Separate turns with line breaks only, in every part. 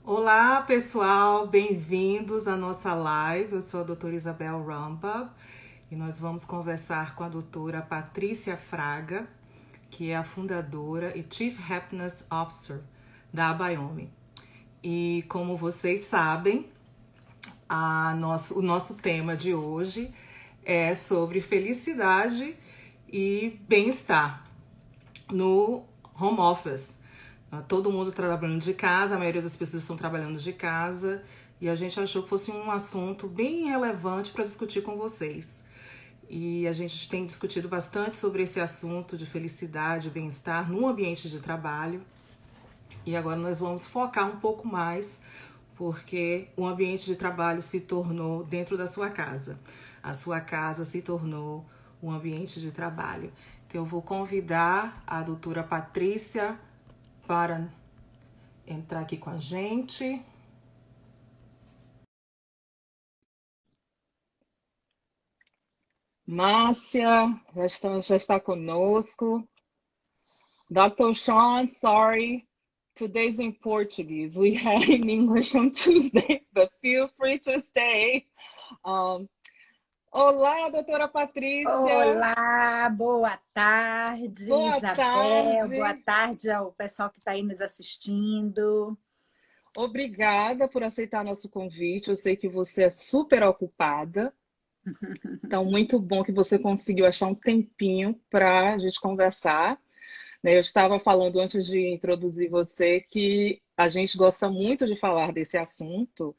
Olá, pessoal, bem-vindos à nossa live. Eu sou a doutora Isabel Rambab e nós vamos conversar com a doutora Patrícia Fraga, que é a fundadora e Chief Happiness Officer da Abayomi. E como vocês sabem, o nosso tema de hoje é sobre felicidade e bem-estar no home office. Todo mundo trabalhando de casa, a maioria das pessoas estão trabalhando de casa e a gente achou que fosse um assunto bem relevante para discutir com vocês. E a gente tem discutido bastante sobre esse assunto de felicidade e bem-estar no ambiente de trabalho. E agora nós vamos focar um pouco mais, porque o ambiente de trabalho se tornou dentro da sua casa. A sua casa se tornou um ambiente de trabalho. Então eu vou convidar a doutora Patrícia para entrar aqui com a gente.
Márcia, já está conosco. Dr. Sean, sorry, today's in Portuguese. We had in English on Tuesday, but feel free to stay. Um, Olá, doutora Patrícia.
Olá, boa tarde,
Boa
Isabel. Boa
tarde.
tarde ao pessoal que está aí nos assistindo.
Obrigada por aceitar nosso convite. Eu sei que você é super ocupada. Então, muito bom que você conseguiu achar um tempinho para a gente conversar. Eu estava falando antes de introduzir você que a gente gosta muito de falar desse assunto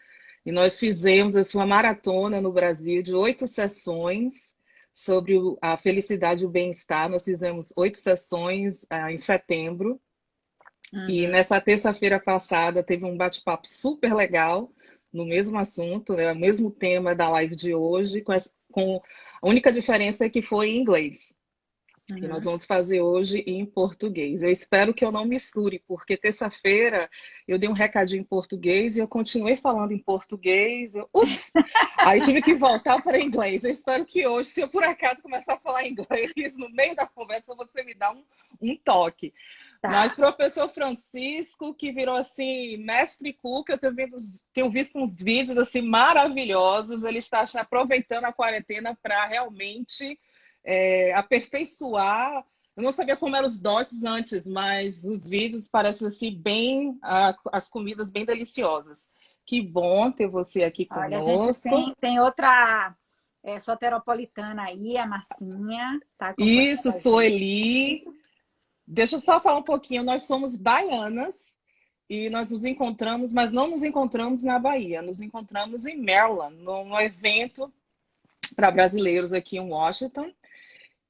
e nós fizemos uma maratona no Brasil de 8 sessões sobre a felicidade e o bem-estar. Nós fizemos 8 sessões em setembro e nessa terça-feira passada teve um bate-papo super legal no mesmo assunto, né? O mesmo tema da live de hoje, com a única diferença é que foi em inglês. E nós vamos fazer hoje em português. Eu espero que eu não misture, porque terça-feira eu dei um recadinho em português e eu continuei falando em português. Ups! Aí tive que voltar para inglês. Eu espero que hoje, se eu por acaso começar a falar inglês no meio da conversa, você me dá um toque. Mas
Tá.
professor Francisco, que virou assim, mestre Cuca, eu tenho visto uns vídeos assim maravilhosos. Ele está aproveitando a quarentena para realmente aperfeiçoar. Eu não sabia como eram os dotes antes, mas os vídeos parecem assim bem, as comidas bem deliciosas. Que bom ter você aqui
Olha, a gente
conosco.
tem outra soteropolitana aí, a Marcinha, está acompanhando
Isso,
a gente.
Sueli. Deixa eu só falar um pouquinho. Nós somos baianas e nós nos encontramos, mas não nos encontramos na Bahia. Nos encontramos em Maryland, num evento para brasileiros aqui em Washington.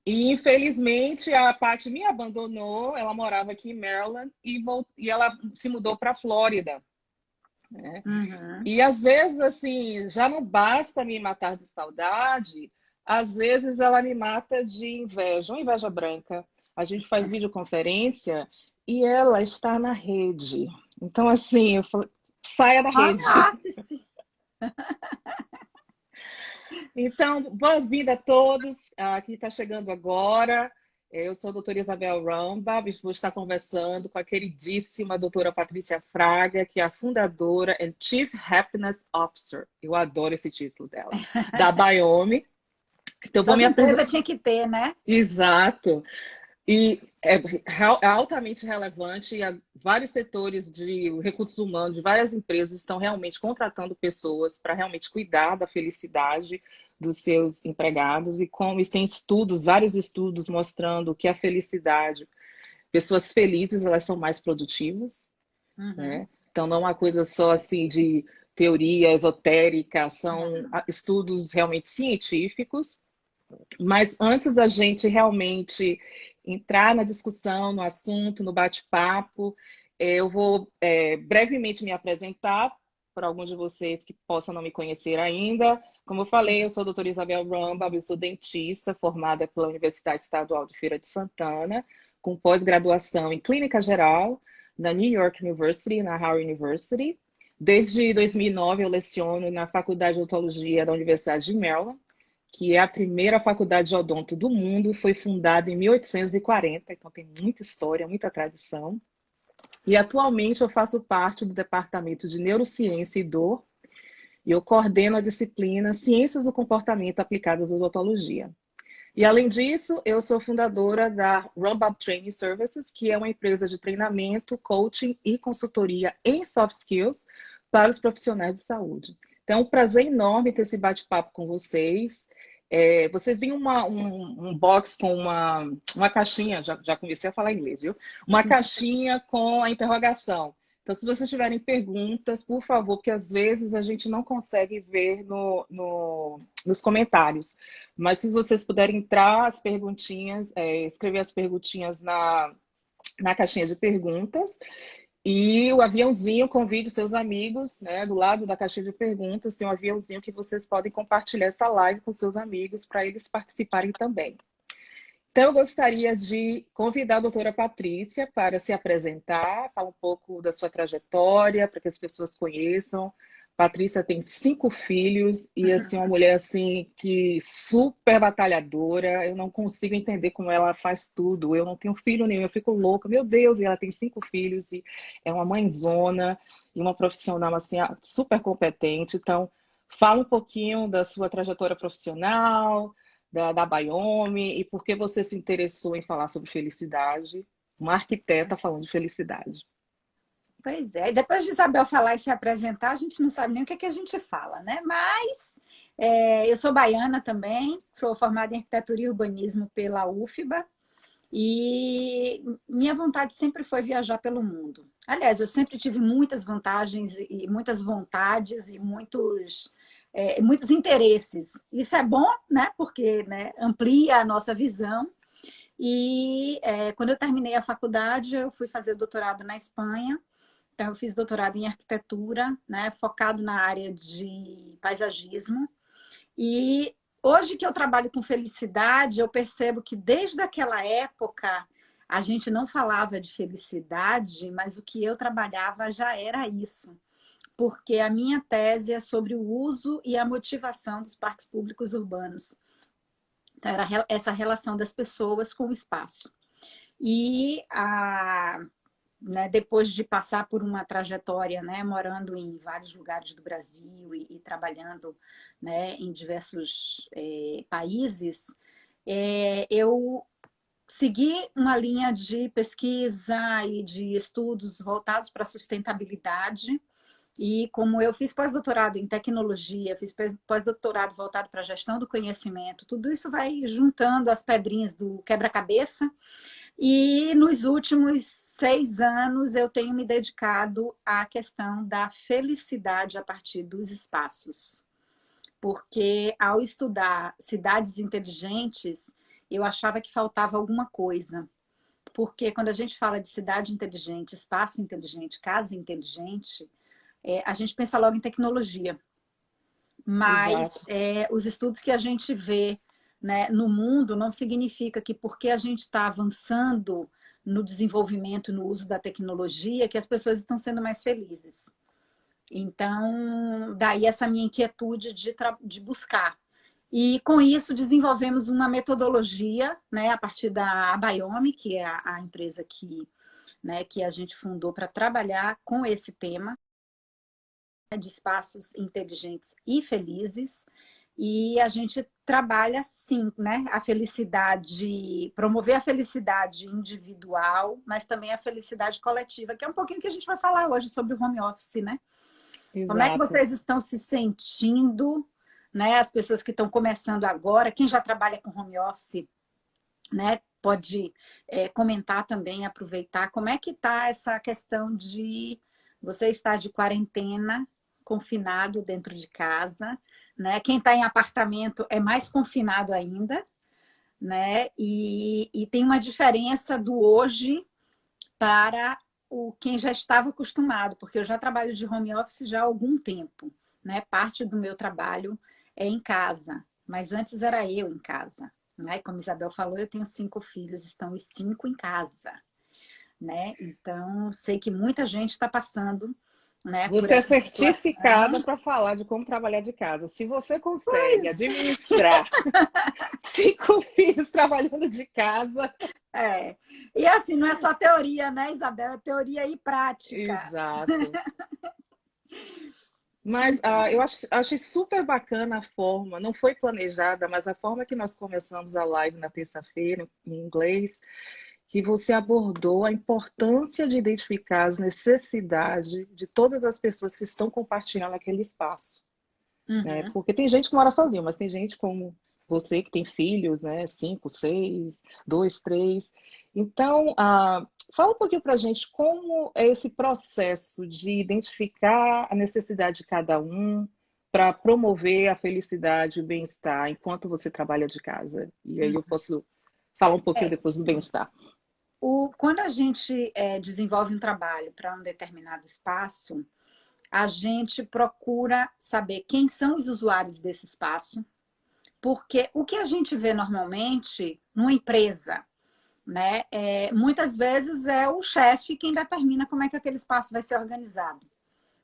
E, infelizmente, a Paty me abandonou. Ela morava aqui em Maryland e ela se mudou para a Flórida. Né? E, às vezes, assim, já não basta me matar de saudade, às vezes ela me mata de inveja, uma inveja branca. A gente faz videoconferência e ela está na rede. Então, assim, eu falo, saia da
Home
rede.
office.
Então, boas-vindas a todos. Aqui está chegando agora. Eu sou a doutora Isabel Ramba, vou estar conversando com a queridíssima doutora Patrícia Fraga, que é a fundadora e Chief Happiness Officer. Eu adoro esse título dela, da Abayomi. Então, vou me
Toda empresa
apresentar.
tinha que ter, né?
Exato. E é altamente relevante e vários setores de recursos humanos, de várias empresas estão realmente contratando pessoas para realmente cuidar da felicidade dos seus empregados e como tem estudos, vários estudos mostrando que a felicidade, pessoas felizes, elas são mais produtivas, né? Então não é uma coisa só assim de teoria esotérica, são estudos realmente científicos. Mas antes da gente realmente entrar na discussão, no assunto, no bate-papo, eu vou brevemente me apresentar para alguns de vocês que possam não me conhecer ainda. Como eu falei, eu sou a doutora Isabel Ramba, eu sou dentista formada pela Universidade Estadual de Feira de Santana, com pós-graduação em Clínica Geral na New York University, na Howard University. Desde 2009 eu leciono na Faculdade de Odontologia da Universidade de Maryland, que é a primeira faculdade de odonto do mundo, foi fundada em 1840, então tem muita história, muita tradição. E atualmente eu faço parte do Departamento de Neurociência e Dor e eu coordeno a disciplina Ciências do Comportamento aplicadas à odontologia. E além disso, eu sou fundadora da Rumbab Training Services, que é uma empresa de treinamento, coaching e consultoria em soft skills para os profissionais de saúde. Então, é um prazer enorme ter esse bate-papo com vocês. Vocês viram um box com uma caixinha, já comecei a falar inglês, viu? Uma caixinha com a interrogação. Então, se vocês tiverem perguntas, por favor, porque às vezes a gente não consegue ver nos comentários. Mas se vocês puderem entrar as perguntinhas, escrever as perguntinhas na caixinha de perguntas. E o aviãozinho, convide seus amigos, né? Do lado da caixinha de perguntas, tem um aviãozinho que vocês podem compartilhar essa live com seus amigos para eles participarem também. Então, eu gostaria de convidar a doutora Patrícia para se apresentar, falar um pouco da sua trajetória, para que as pessoas conheçam. Patrícia tem 5 filhos e assim, uma mulher assim, que super batalhadora. Eu não consigo entender como ela faz tudo. Eu não tenho filho nenhum, eu fico louca. Meu Deus, e ela tem 5 filhos e é uma mãezona e uma profissional assim, super competente. Então, fala um pouquinho da sua trajetória profissional, da Biome, e por que você se interessou em falar sobre felicidade. Uma arquiteta falando de felicidade.
Pois é, e depois de Isabel falar e se apresentar, a gente não sabe nem o que a gente fala, né? Mas eu sou baiana também, sou formada em arquitetura e urbanismo pela UFBA, e minha vontade sempre foi viajar pelo mundo. Aliás, eu sempre tive muitas vantagens e muitas vontades e muitos interesses. Isso é bom, né? Porque, né, amplia a nossa visão. E quando eu terminei a faculdade, eu fui fazer doutorado na Espanha. Então, eu fiz doutorado em arquitetura, né, focado na área de paisagismo. E hoje que eu trabalho com felicidade, eu percebo que desde aquela época a gente não falava de felicidade, mas o que eu trabalhava já era isso. Porque a minha tese é sobre o uso e a motivação dos parques públicos urbanos. Então, era essa relação das pessoas com o espaço. E né, depois de passar por uma trajetória, né, morando em vários lugares do Brasil e trabalhando, né, em diversos países, eu segui uma linha de pesquisa e de estudos voltados para a sustentabilidade. E como eu fiz pós-doutorado em tecnologia, fiz pós-doutorado voltado para a gestão do conhecimento, tudo isso vai juntando as pedrinhas do quebra-cabeça. E nos últimos 6 anos eu tenho me dedicado à questão da felicidade a partir dos espaços. Porque ao estudar cidades inteligentes, eu achava que faltava alguma coisa. Porque quando a gente fala de cidade inteligente, espaço inteligente, casa inteligente, a gente pensa logo em tecnologia. Mas
Exato.
os estudos que a gente vê, né, no mundo não significa que porque a gente está avançando no desenvolvimento, no uso da tecnologia, que as pessoas estão sendo mais felizes. Então, daí essa minha inquietude de buscar. E com isso desenvolvemos uma metodologia, né, a partir da Biome, que é a empresa né, que a gente fundou para trabalhar com esse tema de espaços inteligentes e felizes. E a gente trabalha, sim, né, a felicidade, promover a felicidade individual, mas também a felicidade coletiva, que é um pouquinho que a gente vai falar hoje sobre o home office, né? Como é que
Exato.
vocês estão se sentindo, né? As pessoas que estão começando agora, quem já trabalha com home office, né? Pode comentar também, aproveitar. Como é que está essa questão de você estar de quarentena, confinado dentro de casa, né? Quem está em apartamento é mais confinado ainda, né? E tem uma diferença do hoje para quem já estava acostumado, porque eu já trabalho de home office já há algum tempo, né? Parte do meu trabalho é em casa, mas antes era eu em casa, né? Como Isabel falou, eu tenho 5 filhos, estão os 5 em casa, né? Então, sei que muita gente está passando né, por
Você é
essa
certificada
situação.
para falar de como trabalhar de casa. Se você consegue administrar 5 filhos trabalhando de casa,
É. E assim, não é só teoria, né, Isabel? É teoria e prática.
exato. Mas
Então,
achei super bacana a forma, não foi planejada, mas a forma que nós começamos a live na terça-feira, em inglês, que você abordou a importância de identificar as necessidades de todas as pessoas que estão compartilhando aquele espaço, né?
uhum.
Porque tem gente que mora sozinho, mas tem gente como você que tem filhos, né? 5, 6, 2, 3. Então, fala um pouquinho para a gente como é esse processo de identificar a necessidade de cada um para promover a felicidade e o bem-estar enquanto você trabalha de casa. E aí eu posso falar um pouquinho
É,
depois do bem-estar.
quando a gente desenvolve um trabalho para um determinado espaço, a gente procura saber quem são os usuários desse espaço, porque o que a gente vê normalmente numa empresa, né, muitas vezes é o chefe quem determina como é que aquele espaço vai ser organizado.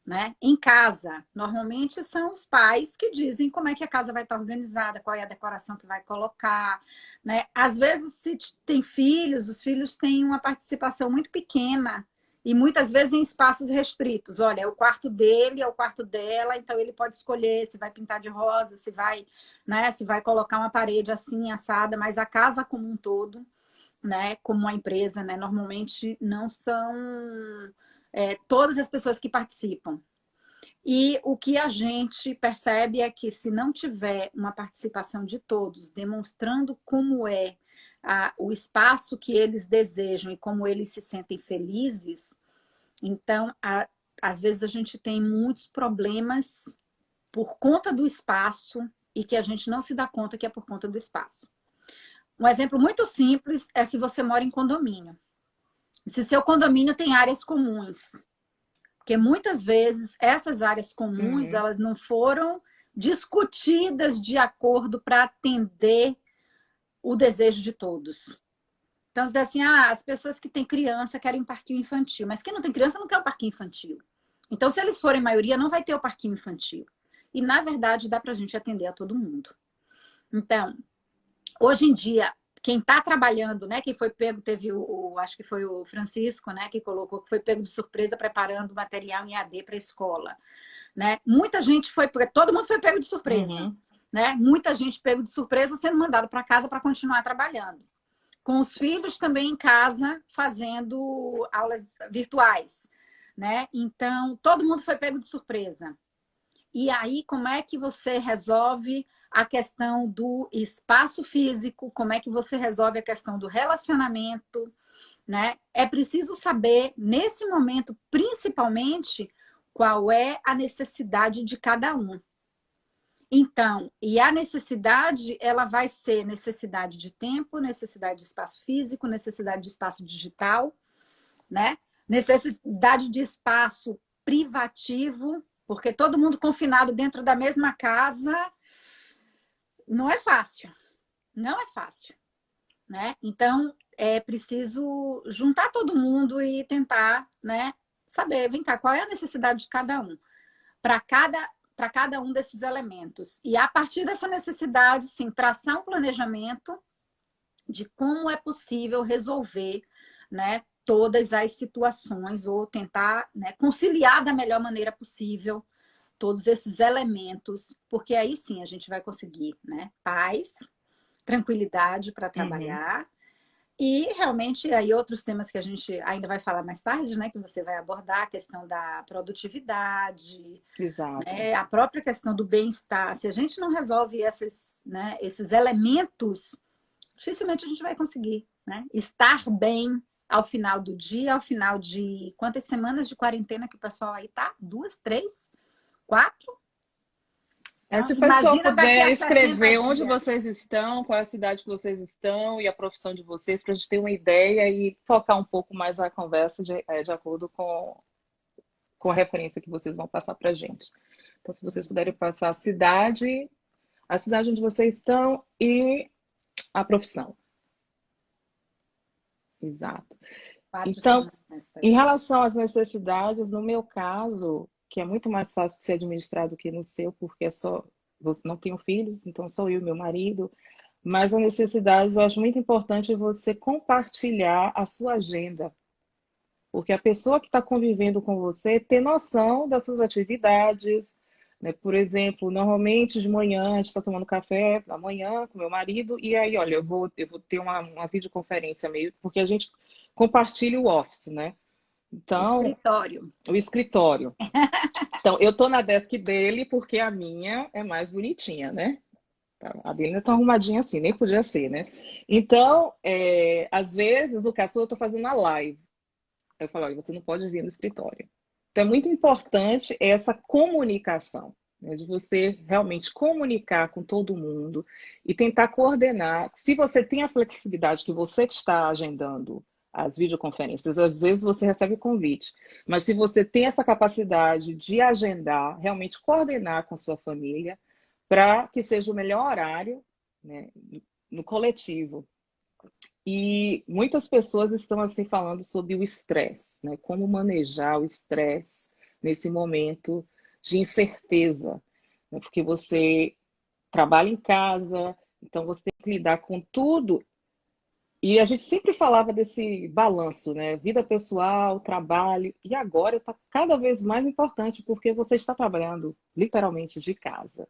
Né? Em casa, normalmente são os pais que dizem como é que a casa vai estar organizada, qual é a decoração que vai colocar, né? Às vezes, se tem filhos, os filhos têm uma participação muito pequena e muitas vezes em espaços restritos. Olha, é o quarto dele, é o quarto dela, então ele pode escolher se vai pintar de rosa, se vai, né, se vai colocar uma parede assim assada, mas a casa como um todo, né, como uma empresa, né, normalmente não são todas as pessoas que participam. E o que a gente percebe é que se não tiver uma participação de todos, demonstrando como é o espaço que eles desejam e como eles se sentem felizes, então, às vezes a gente tem muitos problemas por conta do espaço e que a gente não se dá conta que é por conta do espaço. Um exemplo muito simples é se você mora em condomínio. Se seu condomínio tem áreas comuns, porque muitas vezes essas áreas comuns,
Uhum.
elas não foram discutidas de acordo para atender o desejo de todos. Então, você diz assim, as pessoas que têm criança querem um parquinho infantil, mas quem não tem criança não quer um parquinho infantil. Então, se eles forem maioria, não vai ter o parquinho infantil. E, na verdade, dá para a gente atender a todo mundo. Então, hoje em dia, quem está trabalhando, né, que foi pego, teve acho que foi o Francisco, né, que colocou que foi pego de surpresa preparando material em AD para a escola, né? Muita gente foi, todo mundo foi pego de surpresa,
Uhum.
né? Muita gente pego de surpresa sendo mandado para casa para continuar trabalhando. Com os filhos também em casa fazendo aulas virtuais, né? Então, todo mundo foi pego de surpresa. E aí, como é que você resolve a questão do espaço físico? Como é que você resolve a questão do relacionamento? Né? É preciso saber, nesse momento, principalmente, qual é a necessidade de cada um. Então, e a necessidade, ela vai ser necessidade de tempo, necessidade de espaço físico, necessidade de espaço digital, né? Necessidade de espaço privativo, porque todo mundo confinado dentro da mesma casa não é fácil. Não é fácil, né? Então, é preciso juntar todo mundo e tentar, né, saber, vem cá, qual é a necessidade de cada um, para cada um desses elementos. E a partir dessa necessidade, sim, traçar um planejamento de como é possível resolver, né, todas as situações ou tentar, né, conciliar da melhor maneira possível todos esses elementos, porque aí sim a gente vai conseguir, né, paz, tranquilidade para
Uhum.
trabalhar. E realmente aí outros temas que a gente ainda vai falar mais tarde, né, que você vai abordar, a questão da produtividade,
Exato.
né, a própria questão do bem-estar. Se a gente não resolve esses elementos, dificilmente a gente vai conseguir, né, estar bem ao final do dia, ao final de quantas semanas de quarentena que o pessoal aí tá? 2, 3, 4? Então,
Se o pessoal
imagina daqui
puder
a 60
escrever onde
dias.
vocês estão, qual é a cidade que vocês estão e a profissão de vocês, para a gente ter uma ideia e focar um pouco mais a conversa de acordo com a referência que vocês vão passar para a gente. Então, se vocês puderem passar a cidade onde vocês estão e a profissão. Exato.
4
Então,
semanas. Tá?
em relação às necessidades, no meu caso, que é muito mais fácil de ser administrado que no seu, porque é só, não tenho filhos, então sou eu e meu marido, mas as necessidades eu acho muito importante você compartilhar a sua agenda, porque a pessoa que está convivendo com você ter noção das suas atividades, né? Por exemplo, normalmente de manhã a gente está tomando café da manhã com meu marido, e aí, olha, eu vou ter uma videoconferência meio, porque a gente compartilha o office, né? Então,
Escritório.
o escritório. Então, eu tô na desk dele porque a minha é mais bonitinha, né? A dele não é tão arrumadinha assim, nem podia ser, né? Então, às vezes, no caso, quando eu tô fazendo a live, eu falo, olha, você não pode vir no escritório. Então, é muito importante essa comunicação, né? De você realmente comunicar com todo mundo e tentar coordenar. Se você tem a flexibilidade que você que está agendando as videoconferências, às vezes você recebe convite, mas se você tem essa capacidade de agendar, realmente coordenar com sua família, para que seja o melhor horário, né, no coletivo. E muitas pessoas estão assim falando sobre o estresse, né? Como manejar o estresse nesse momento de incerteza, né? Porque você trabalha em casa, então você tem que lidar com tudo. E a gente sempre falava desse balanço, né? Vida pessoal, trabalho, e agora está cada vez mais importante porque você está trabalhando literalmente de casa.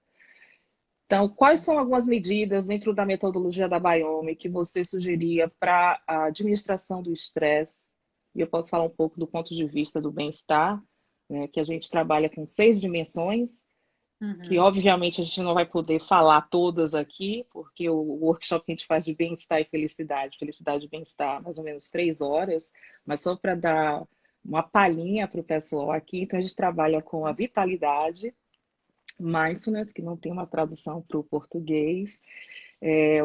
Então, quais são algumas medidas dentro da metodologia da Biome que você sugeria para a administração do estresse? E eu posso falar um pouco do ponto de vista do bem-estar, né, que a gente trabalha com 6 dimensões, que obviamente a gente não vai poder falar todas aqui, porque o workshop que a gente faz de bem-estar e felicidade e bem-estar, mais ou menos 3 horas, mas só para dar uma palhinha para o pessoal aqui. Então, a gente trabalha com a vitalidade, mindfulness, que não tem uma tradução para o português,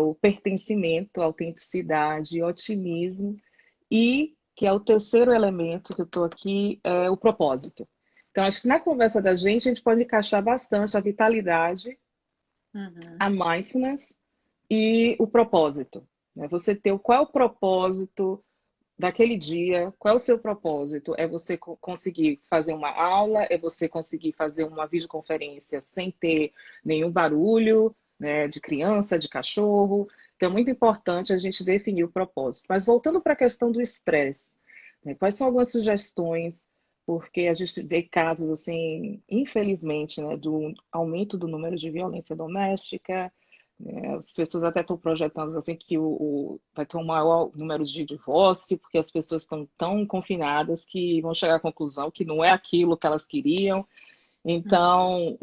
o pertencimento, autenticidade, otimismo e, que é o terceiro elemento que eu estou aqui, é o propósito. Então, acho que na conversa da gente, a gente pode encaixar bastante a vitalidade, a mindfulness e o propósito. Né? Você ter qual é o propósito daquele dia, qual é o seu propósito? É você conseguir fazer uma aula? É você conseguir fazer uma videoconferência sem ter nenhum barulho, né, de criança, de cachorro? Então, é muito importante a gente definir o propósito. Mas voltando para a questão do estresse, né, quais são algumas sugestões? Porque a gente vê casos, assim, infelizmente, né, do aumento do número de violência doméstica. As pessoas até estão projetando assim que vai ter um maior número de divórcio, porque as pessoas estão tão confinadas que vão chegar à conclusão que não é aquilo que elas queriam. Então,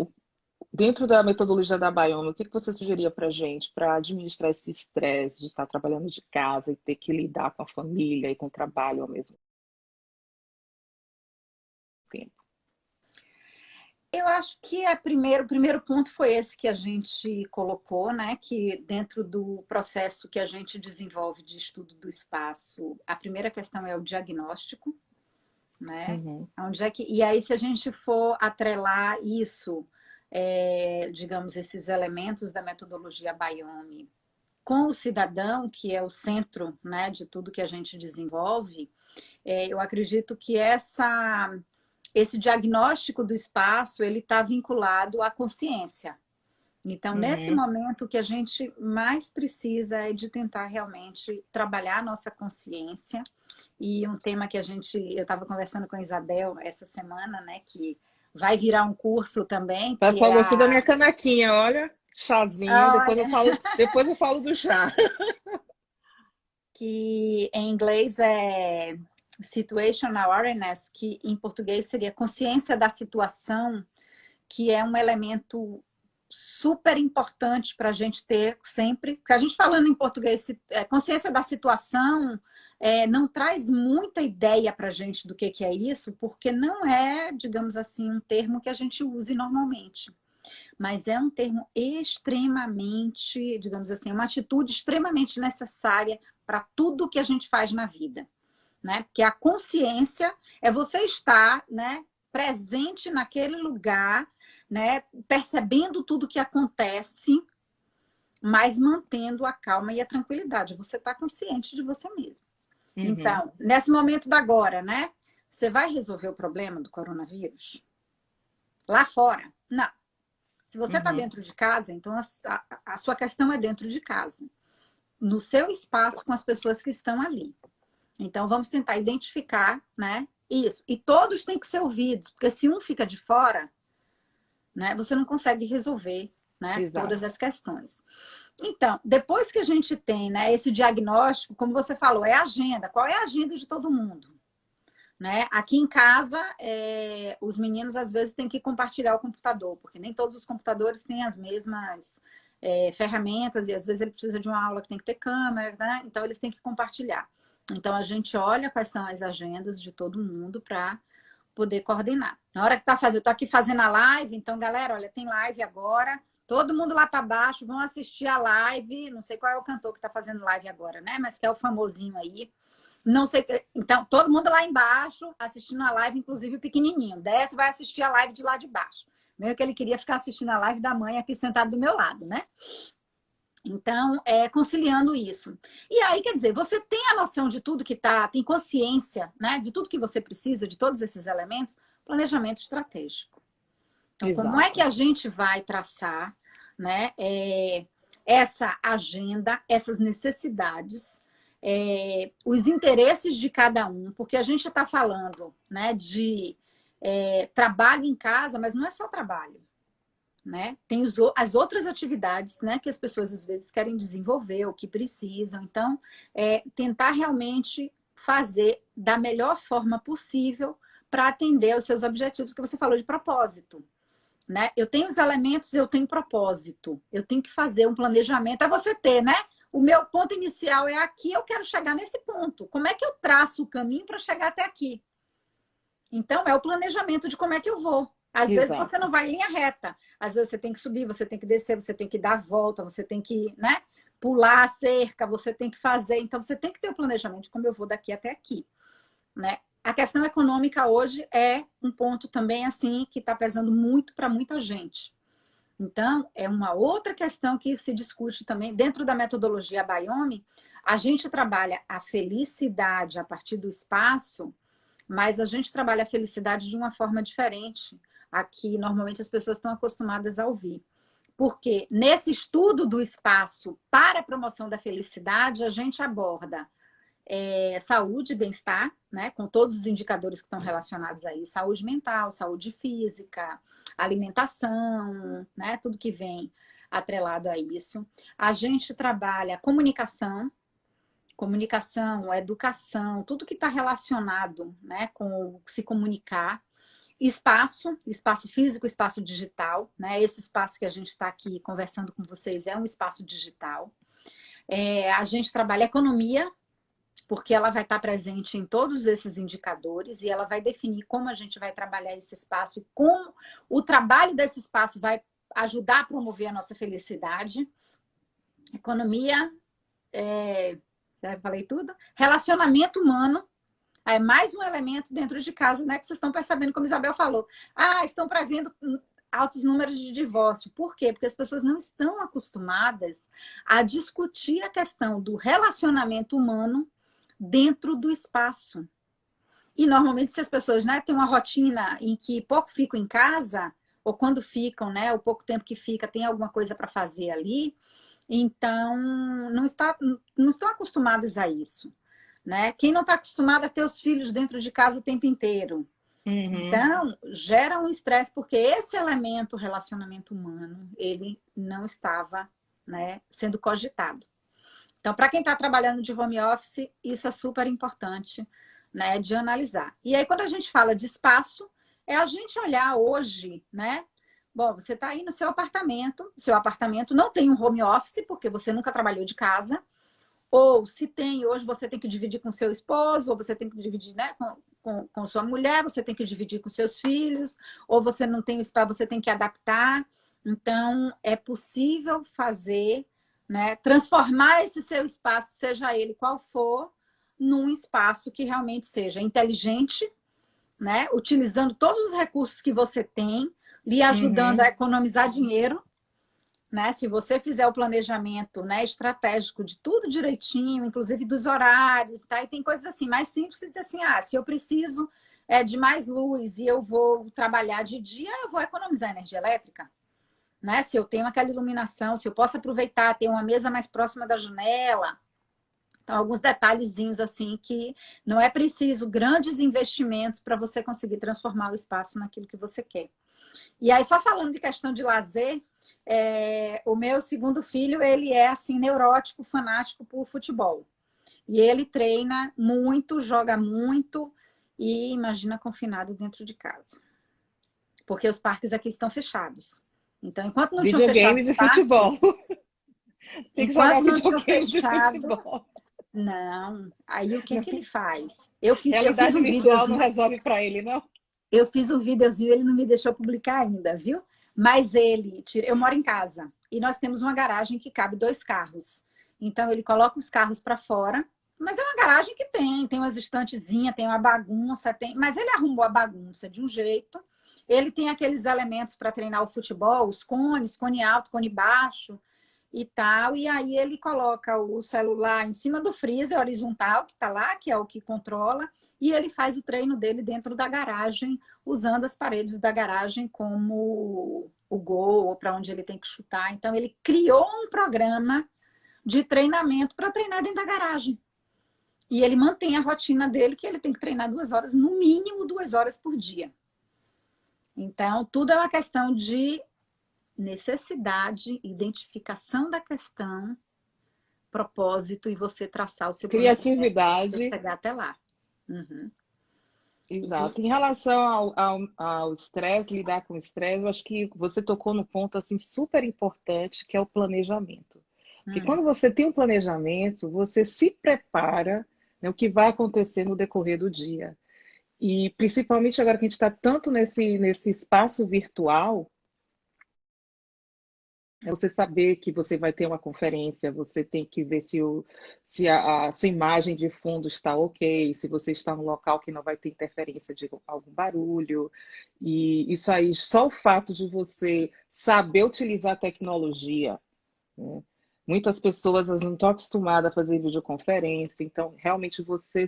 dentro da metodologia da Biome, o que você sugeria para a gente para administrar esse estresse de estar trabalhando de casa e ter que lidar com a família e com o trabalho ao mesmo tempo?
Eu acho que o primeiro ponto foi esse que a gente colocou, né? Que dentro do processo que a gente desenvolve de estudo do espaço, a primeira questão é o diagnóstico, né? Onde é que, e aí, se a gente for atrelar isso, digamos, esses elementos da metodologia Biome com o cidadão, que é o centro, né, de tudo que a gente desenvolve, eu acredito que esse diagnóstico do espaço ele está vinculado à consciência. Então, nesse momento, o que a gente mais precisa é de tentar realmente trabalhar a nossa consciência. E um tema que eu estava conversando com a Isabel essa semana, né, que vai virar um curso também,
O
que
pessoal
é
gostou da minha canequinha, olha, chazinho,
Olha,
depois eu falo do chá.
que em inglês é Situational Awareness, que em português seria consciência da situação, que é um elemento super importante para a gente ter sempre. Se a gente falando em português, consciência da situação não traz muita ideia para a gente do que é isso, porque não é, digamos assim, um termo que a gente use normalmente. Mas é um termo extremamente, digamos assim, uma atitude extremamente necessária para tudo que a gente faz na vida, né? Porque a consciência é você estar, né, presente naquele lugar, né, percebendo tudo que acontece, mas mantendo a calma e a tranquilidade. Você está consciente de você mesmo.
Uhum.
Então, nesse momento da agora, né? Você vai resolver o problema do coronavírus lá fora? Não. Se você está
Uhum.
dentro de casa, então a sua questão é dentro de casa, no seu espaço com as pessoas que estão ali. Então, vamos tentar identificar, né? Isso. E todos têm que ser ouvidos, porque se um fica de fora, né, você não consegue resolver, né,
Exato.
todas as questões. Então, depois que a gente tem, né, esse diagnóstico, como você falou, é a agenda. Qual é a agenda de todo mundo? Né? Aqui em casa, os meninos às vezes têm que compartilhar o computador, porque nem todos os computadores têm as mesmas ferramentas, e às vezes ele precisa de uma aula que tem que ter câmera, né? Então eles têm que compartilhar. Então a gente olha quais são as agendas de todo mundo para poder coordenar. Na hora que tá fazendo, eu tô aqui fazendo a live, então, galera, olha, tem live agora. Todo mundo lá para baixo vão assistir a live. Não sei qual é o cantor que tá fazendo live agora, né? Mas que é o famosinho aí. Não sei. Então, todo mundo lá embaixo assistindo a live, inclusive o pequenininho. Desce, vai assistir a live de lá de baixo. Meio que ele queria ficar assistindo a live da mãe aqui sentado do meu lado, né? Então, conciliando isso. E aí, quer dizer, você tem a noção de tudo que tá, tem consciência, né? De tudo que você precisa, de todos esses elementos, planejamento estratégico. Então, como é que
Exato.
a gente vai traçar, né, essa agenda, essas necessidades, os interesses de cada um, porque a gente está falando, né, de trabalho em casa, mas não é só trabalho. Né? Tem as outras atividades, né, que as pessoas às vezes querem desenvolver, ou que precisam. Então, tentar realmente fazer da melhor forma possível para atender aos seus objetivos, que você falou de propósito. Né? Eu tenho os elementos, eu tenho propósito. Eu tenho que fazer um planejamento. É você ter, né? O meu ponto inicial é aqui, eu quero chegar nesse ponto. Como é que eu traço o caminho para chegar até aqui? Então, é o planejamento de como é que eu vou. Às vezes você
Exato.
não vai em linha reta. Às vezes você tem que subir, você tem que descer, você tem que dar a volta, você tem que, né, pular a cerca, você tem que fazer. Então, você tem que ter o planejamento de como eu vou daqui até aqui. Né? A questão econômica hoje é um ponto também assim que está pesando muito para muita gente. Então, é uma outra questão que se discute também dentro da metodologia Biomi. A gente trabalha a felicidade a partir do espaço, mas a gente trabalha a felicidade de uma forma diferente. Aqui, normalmente, as pessoas estão acostumadas a ouvir. Porque nesse estudo do espaço para a promoção da felicidade, a gente aborda saúde e bem-estar, né, com todos os indicadores que estão relacionados aí, saúde mental, saúde física, alimentação, né, tudo que vem atrelado a isso. A gente trabalha comunicação, educação, tudo que está relacionado, né, com se comunicar. Espaço físico, espaço digital, né? Esse espaço que a gente está aqui conversando com vocês é um espaço digital. A gente trabalha economia, porque ela vai estar presente em todos esses indicadores e ela vai definir como a gente vai trabalhar esse espaço e como o trabalho desse espaço vai ajudar a promover a nossa felicidade. Economia, será que eu falei tudo? Relacionamento humano, é mais um elemento dentro de casa, né? Que vocês estão percebendo, como a Isabel falou. Estão prevendo altos números de divórcio. Por quê? Porque as pessoas não estão acostumadas a discutir a questão do relacionamento humano dentro do espaço. E normalmente, se as pessoas, né, têm uma rotina em que pouco ficam em casa, ou quando ficam, né, o pouco tempo que fica, tem alguma coisa para fazer ali, então não estão acostumadas a isso. Né? Quem não está acostumado a ter os filhos dentro de casa o tempo inteiro.
Uhum.
Então, gera um estresse, porque esse elemento, relacionamento humano, ele não estava, né, sendo cogitado. Então, para quem está trabalhando de home office, isso é super importante, né, de analisar. E aí, quando a gente fala de espaço, é a gente olhar hoje, né? Bom, você está aí no seu apartamento não tem um home office, porque você nunca trabalhou de casa, ou se tem, hoje você tem que dividir com seu esposo, ou você tem que dividir, né, com sua mulher, você tem que dividir com seus filhos, ou você não tem o espaço, você tem que adaptar. Então, é possível fazer, né, transformar esse seu espaço, seja ele qual for, num espaço que realmente seja inteligente, né, utilizando todos os recursos que você tem, lhe ajudando
Uhum.
a economizar dinheiro, né? Se você fizer o planejamento, né, estratégico de tudo direitinho, inclusive dos horários, tá? E tem coisas assim, mais simples, você diz assim, se eu preciso de mais luz e eu vou trabalhar de dia, eu vou economizar energia elétrica, né? Se eu tenho aquela iluminação, se eu posso aproveitar, ter uma mesa mais próxima da janela. Então, alguns detalhezinhos assim que não é preciso grandes investimentos para você conseguir transformar o espaço naquilo que você quer. E aí, só falando de questão de lazer, o meu segundo filho, ele é assim, neurótico, fanático por futebol. E ele treina muito, joga muito e imagina confinado dentro de casa. Porque os parques aqui estão fechados. Então, enquanto não tinham fechado
Videogame
os
de
parques,
futebol. Tem que jogar
enquanto não tinham
videogame de
fechado,
futebol.
não. Aí o que que
Não.
ele faz? Eu fiz
Realidade
um
virtual não
videozinho,
resolve para ele, não?
ele não me deixou publicar ainda, viu? Mas eu moro em casa e nós temos uma garagem que cabe 2 carros. Então ele coloca os carros para fora, mas é uma garagem que tem umas estantezinhas, tem uma bagunça, mas ele arrumou a bagunça de um jeito. Ele tem aqueles elementos para treinar o futebol, os cones, cone alto, cone baixo e tal. E aí ele coloca o celular em cima do freezer horizontal que está lá, que é o que controla, e ele faz o treino dele dentro da garagem, usando as paredes da garagem como o gol, ou para onde ele tem que chutar. Então ele criou um programa de treinamento para treinar dentro da garagem. E ele mantém a rotina dele, que ele tem que treinar 2 horas, no mínimo 2 horas por dia. Então, tudo é uma questão de necessidade, identificação da questão, propósito e você traçar o seu planejamento para
Criatividade.
chegar até lá. Uhum.
Exato. Em relação ao estresse, lidar com o estresse, eu acho que você tocou no ponto assim super importante, que é o planejamento. Porque quando você tem um planejamento, você se prepara, né, o que vai acontecer no decorrer do dia. E principalmente agora que a gente está tanto nesse espaço virtual, é você saber que você vai ter uma conferência, você tem que ver se a sua imagem de fundo está ok, se você está num local que não vai ter interferência de algum barulho. E isso aí, só o fato de você saber utilizar a tecnologia, né? Muitas pessoas elas não estão acostumadas a fazer videoconferência, então realmente você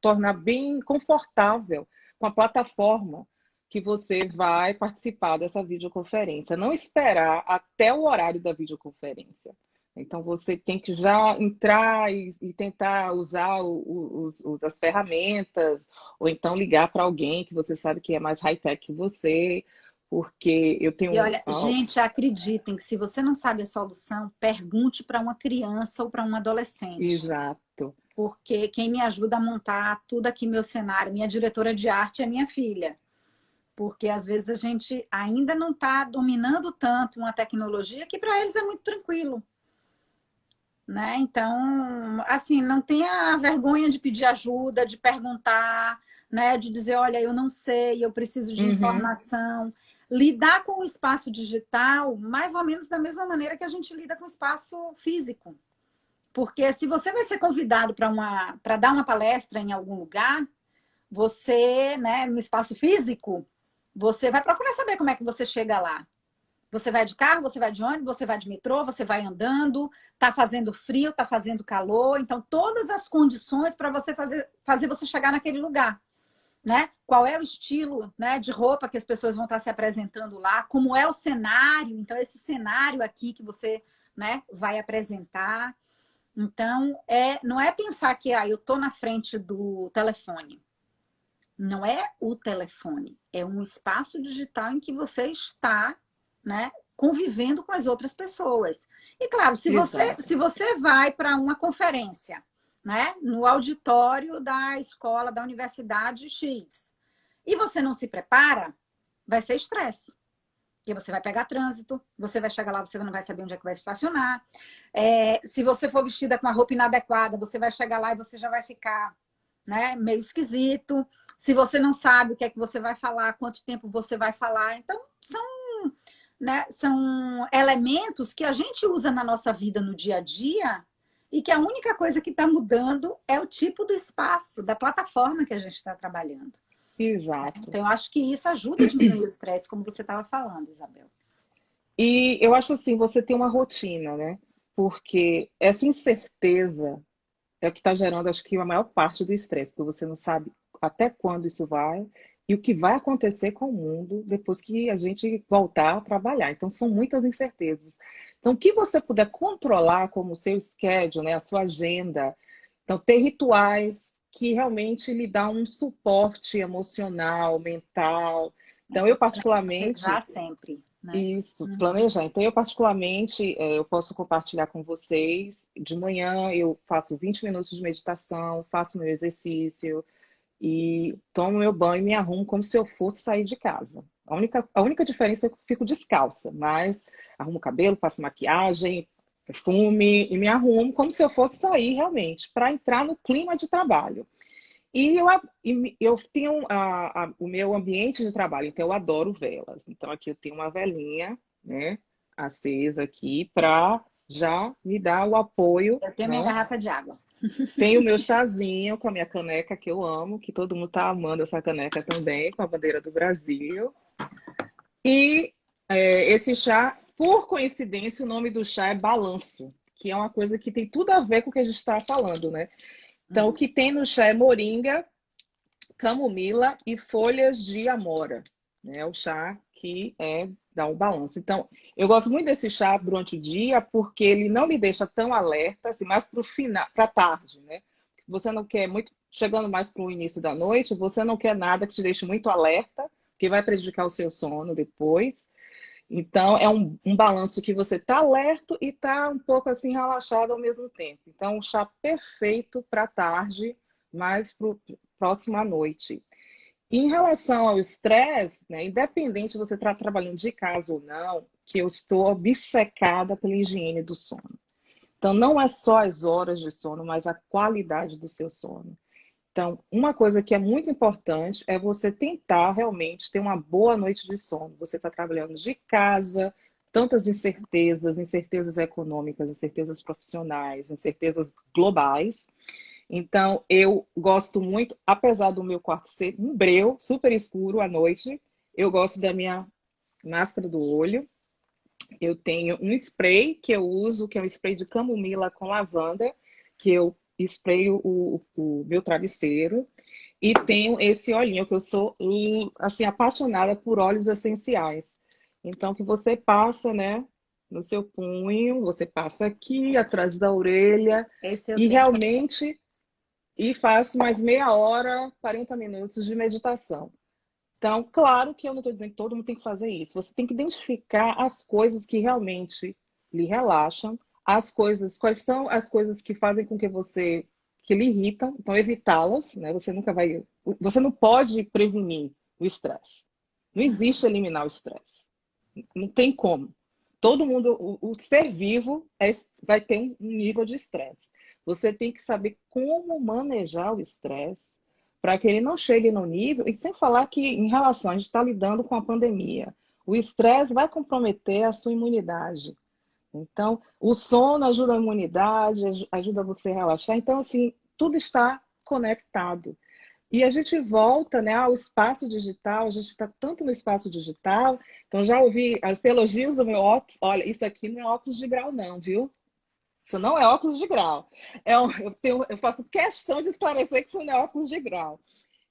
tornar bem confortável com a plataforma que você vai participar dessa videoconferência. Não esperar até o horário da videoconferência. Então você tem que já entrar e tentar usar as ferramentas, ou então ligar para alguém que você sabe que é mais high-tech que você, porque eu
E
tenho.
olha, gente, acreditem que se você não sabe a solução, pergunte para uma criança ou para um adolescente.
Exato.
Porque quem me ajuda a montar tudo aqui, meu cenário, minha diretora de arte é minha filha. Porque às vezes a gente ainda não está dominando tanto uma tecnologia que para eles é muito tranquilo. Né? Então, assim, não tenha vergonha de pedir ajuda, de perguntar, né? De dizer, olha, eu não sei, eu preciso de
Uhum.
informação. Lidar com o espaço digital mais ou menos da mesma maneira que a gente lida com o espaço físico. Porque se você vai ser convidado para dar uma palestra em algum lugar, você, né, no espaço físico, você vai procurar saber como é que você chega lá. Você vai de carro, você vai de ônibus, você vai de metrô, você vai andando, tá fazendo frio, tá fazendo calor, então todas as condições para você fazer você chegar naquele lugar, né? Qual é o estilo, né, de roupa que as pessoas vão estar se apresentando lá, como é o cenário, então esse cenário aqui que você, né, vai apresentar. Então, não é pensar que eu tô na frente do telefone. Não é o telefone, é um espaço digital em que você está, né, convivendo com as outras pessoas. E claro,
Exato.
se você vai para uma conferência, né, no auditório da escola, da universidade X, e você não se prepara, vai ser estresse. Porque você vai pegar trânsito, você vai chegar lá, você não vai saber onde é que vai estacionar. Se você for vestida com uma roupa inadequada, você vai chegar lá e você já vai ficar, né, meio esquisito. Se você não sabe o que é que você vai falar, quanto tempo você vai falar. Então, são elementos que a gente usa na nossa vida no dia a dia e que a única coisa que está mudando é o tipo do espaço, da plataforma que a gente está trabalhando.
Exato.
Então, eu acho que isso ajuda a diminuir o estresse, como você estava falando, Isabel.
E eu acho assim, você tem uma rotina, né? Porque essa incerteza é o que está gerando, acho que, a maior parte do estresse, porque você não sabe até quando isso vai e o que vai acontecer com o mundo depois que a gente voltar a trabalhar. Então, são muitas incertezas. Então, o que você puder controlar como o seu schedule, né, a sua agenda, então, ter rituais que realmente lhe dão um suporte emocional, mental. Então, eu particularmente
Planejar sempre, né?
isso,
Uhum.
planejar. Então, eu particularmente, eu posso compartilhar com vocês. De manhã eu faço 20 minutos de meditação, faço meu exercício e tomo meu banho e me arrumo como se eu fosse sair de casa. A única diferença é que eu fico descalça, mas arrumo o cabelo, faço maquiagem, perfume e me arrumo como se eu fosse sair realmente, para entrar no clima de trabalho. E eu tenho o meu ambiente de trabalho, então eu adoro velas. Então aqui eu tenho uma velinha, né, acesa aqui para já me dar o apoio,
Eu tenho minha
né?
garrafa de água.
Tenho o meu chazinho com a minha caneca que eu amo, que todo mundo tá amando essa caneca também, com a bandeira do Brasil. E esse chá, por coincidência, o nome do chá é balanço, que é uma coisa que tem tudo a ver com o que a gente está falando, né? Então, o
Uhum.
que tem no chá é moringa, camomila e folhas de amora, né? O chá que dá um balanço. Então, eu gosto muito desse chá durante o dia porque ele não lhe deixa tão alerta, assim, mais para o final, para tarde, né? Você não quer muito, chegando mais para o início da noite, você não quer nada que te deixe muito alerta, que vai prejudicar o seu sono depois. Então, é um balanço que você está alerta e está um pouco assim relaxado ao mesmo tempo. Então, um chá perfeito para tarde, mais para próximo à noite. E em relação ao estresse, né, independente de você estar trabalhando de casa ou não, que eu estou obcecada pela higiene do sono. Então, não é só as horas de sono, mas a qualidade do seu sono. Então, uma coisa que é muito importante é você tentar realmente ter uma boa noite de sono. Você está trabalhando de casa, tantas incertezas, incertezas econômicas, incertezas profissionais, incertezas globais. Então, eu gosto muito, apesar do meu quarto ser um breu, super escuro à noite, eu gosto da minha máscara do olho. Eu tenho um spray que eu uso, que é um spray de camomila com lavanda, que eu sprayo o meu travesseiro. E tenho esse olhinho, que eu sou assim, apaixonada por óleos essenciais. Então, que você passa, né, no seu punho, você passa aqui, atrás da orelha,
Esse eu
e
tenho.
realmente faço mais meia hora, 40 minutos de meditação. Então, claro que eu não estou dizendo que todo mundo tem que fazer isso. Você tem que identificar as coisas que realmente lhe relaxam, as coisas, quais são as coisas que fazem com que que lhe irritam, então evitá-las, né? Você não pode prevenir o estresse. Não existe eliminar o estresse. Não tem como. Todo mundo, o ser vivo vai ter um nível de estresse. Você tem que saber como manejar o estresse para que ele não chegue no nível, e sem falar que, em relação, a gente está lidando com a pandemia, o estresse vai comprometer a sua imunidade. Então, o sono ajuda a imunidade, ajuda você a relaxar. Então, assim, tudo está conectado. E a gente volta, né, ao espaço digital, a gente está tanto no espaço digital, então já ouvi as elogios do meu óculos. Olha, isso aqui não é óculos de grau, não, viu? Isso não é óculos de grau. Eu faço questão de esclarecer que isso não é óculos de grau.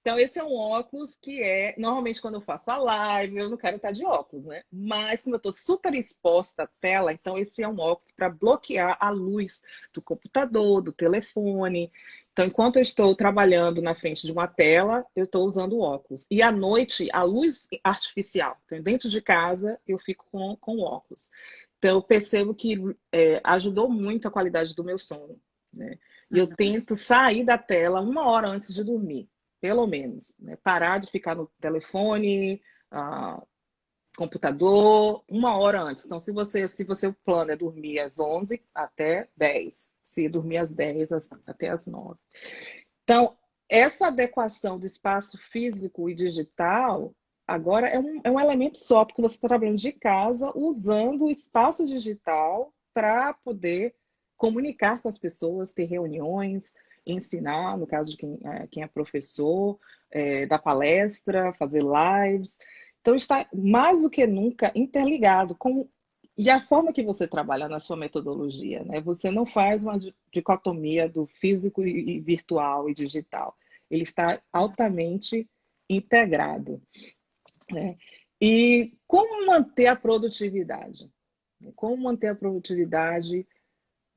Então, esse é um óculos que normalmente quando eu faço a live, eu não quero estar de óculos, né? Mas como eu estou super exposta à tela, então esse é um óculos para bloquear a luz do computador, do telefone. Então, enquanto eu estou trabalhando na frente de uma tela, eu estou usando o óculos. E à noite, a luz artificial. Então, dentro de casa, eu fico com o óculos. Então, eu percebo que ajudou muito a qualidade do meu sono, né? E eu tento sair da tela uma hora antes de dormir, pelo menos, né? Parar de ficar no telefone, computador, uma hora antes. Então, se você o plano é dormir às 11 até 10, se dormir às 10 até às 9. Então, essa adequação do espaço físico e digital agora é um elemento só, porque você está trabalhando de casa usando o espaço digital para poder comunicar com as pessoas, ter reuniões, ensinar, no caso de quem é professor, dar palestra, fazer lives. Então, está mais do que nunca interligado. E a forma que você trabalha na sua metodologia, né? Você não faz uma dicotomia do físico e virtual e digital. Ele está altamente integrado, né? E como manter a produtividade? Como manter a produtividade